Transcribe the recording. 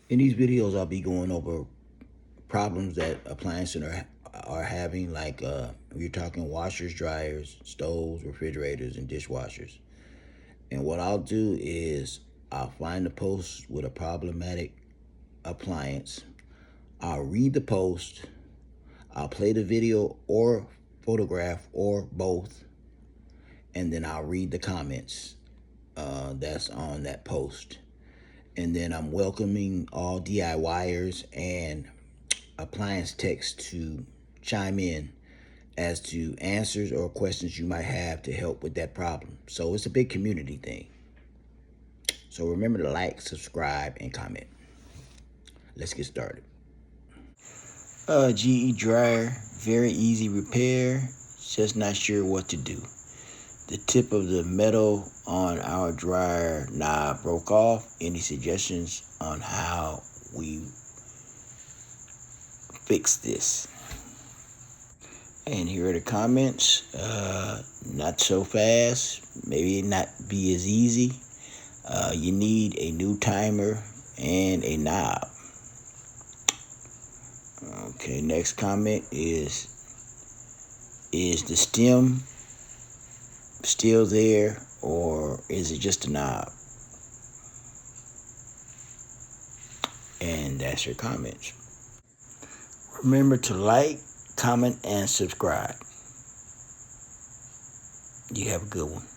In these videos, I'll be going over problems that appliances are having, like we're talking washers, dryers, stoves, refrigerators, and dishwashers. And what I'll do is I'll find a post with a problematic appliance. I'll read the post. I'll play the video or photograph or both, and then I'll read the comments that's on that post. And then I'm welcoming all DIYers and appliance techs to chime in as to answers or questions you might have to help with that problem. So it's a big community thing. So remember to like, subscribe, and comment. Let's get started. GE dryer, very easy repair, just not sure what to do. The tip of the metal on our dryer knob broke off. Any suggestions on how we fix this? And here are the comments. Not so fast. Maybe not be as easy. You need a new timer and a knob. Okay, next comment is the stem still there, or is it just a knob? And that's your comments. Remember to like, comment, and subscribe. You have a good one.